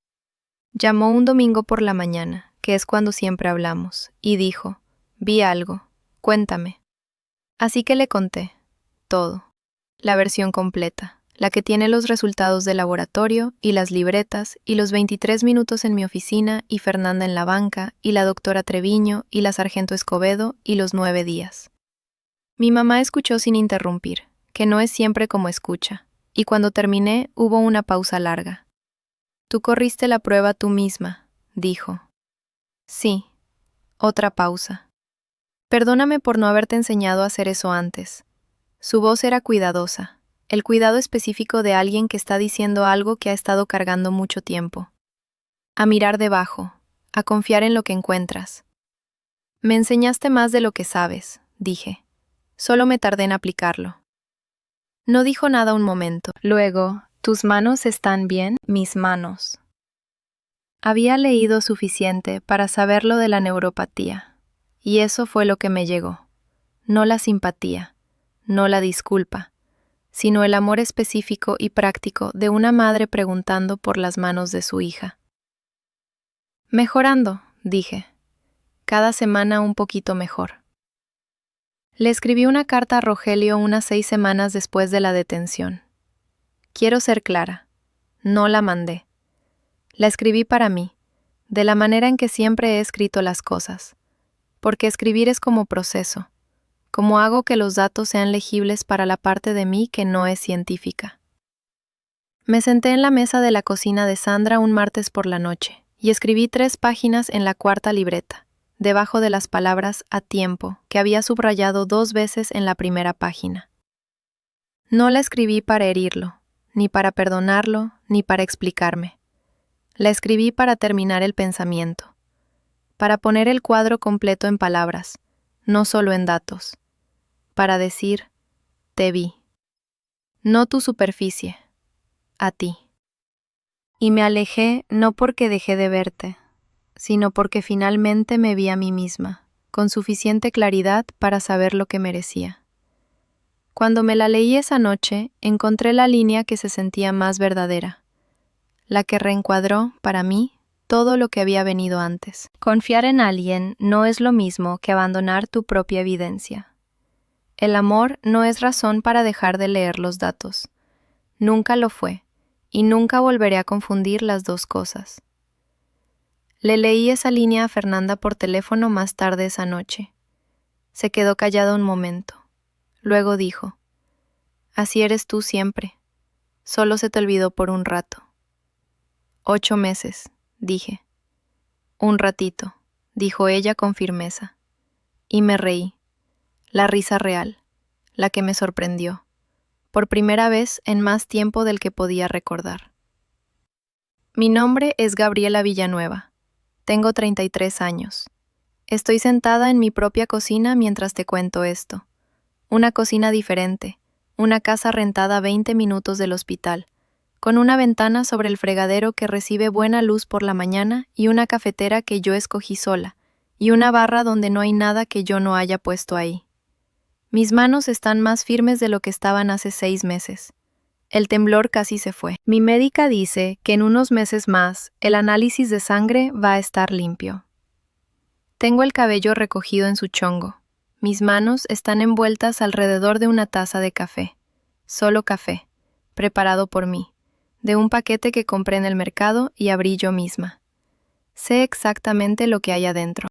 Llamó un domingo por la mañana, que es cuando siempre hablamos, y dijo: «Vi algo, cuéntame». Así que le conté todo, la versión completa, la que tiene los resultados del laboratorio y las libretas y los 23 minutos en mi oficina y Fernanda en la banca y la doctora Treviño y la sargento Escobedo y los 9 días. Mi mamá escuchó sin interrumpir, que no es siempre como escucha, y cuando terminé hubo una pausa larga. «Tú corriste la prueba tú misma», dijo. «Sí». Otra pausa. «Perdóname por no haberte enseñado a hacer eso antes». Su voz era cuidadosa, el cuidado específico de alguien que está diciendo algo que ha estado cargando mucho tiempo. A mirar debajo, a confiar en lo que encuentras. «Me enseñaste más de lo que sabes», dije. «Solo me tardé en aplicarlo». No dijo nada un momento. Luego, «¿Tus manos están bien?» «Mis manos». Había leído suficiente para saber lo de la neuropatía, y eso fue lo que me llegó. No la simpatía, no la disculpa, sino el amor específico y práctico de una madre preguntando por las manos de su hija. «Mejorando», dije. «Cada semana un poquito mejor». Le escribí una carta a Rogelio unas 6 semanas después de la detención. Quiero ser clara, no la mandé. La escribí para mí, de la manera en que siempre he escrito las cosas, porque escribir es como proceso, como hago que los datos sean legibles para la parte de mí que no es científica. Me senté en la mesa de la cocina de Sandra un martes por la noche y escribí 3 páginas en la cuarta libreta, debajo de las palabras «a tiempo» que había subrayado 2 veces en la primera página. No la escribí para herirlo, ni para perdonarlo, ni para explicarme. La escribí para terminar el pensamiento, para poner el cuadro completo en palabras, no solo en datos, para decir: «Te vi». No tu superficie, a ti. Y me alejé no porque dejé de verte, sino porque finalmente me vi a mí misma, con suficiente claridad para saber lo que merecía. Cuando me la leí esa noche, encontré la línea que se sentía más verdadera, la que reencuadró, para mí, todo lo que había venido antes. Confiar en alguien no es lo mismo que abandonar tu propia evidencia. El amor no es razón para dejar de leer los datos. Nunca lo fue, y nunca volveré a confundir las dos cosas. Le leí esa línea a Fernanda por teléfono más tarde esa noche. Se quedó callada un momento. Luego dijo: «Así eres tú siempre. Solo se te olvidó por un rato». 8 meses, dije. «Un ratito», dijo ella con firmeza. Y me reí. La risa real, la que me sorprendió, por primera vez en más tiempo del que podía recordar. Mi nombre es Gabriela Villanueva. Tengo 33 años. Estoy sentada en mi propia cocina mientras te cuento esto. Una cocina diferente, una casa rentada a 20 minutos del hospital, con una ventana sobre el fregadero que recibe buena luz por la mañana y una cafetera que yo escogí sola, y una barra donde no hay nada que yo no haya puesto ahí. Mis manos están más firmes de lo que estaban hace 6 meses. El temblor casi se fue. Mi médica dice que en unos meses más el análisis de sangre va a estar limpio. Tengo el cabello recogido en su chongo. Mis manos están envueltas alrededor de una taza de café. Solo café, preparado por mí, de un paquete que compré en el mercado y abrí yo misma. Sé exactamente lo que hay adentro.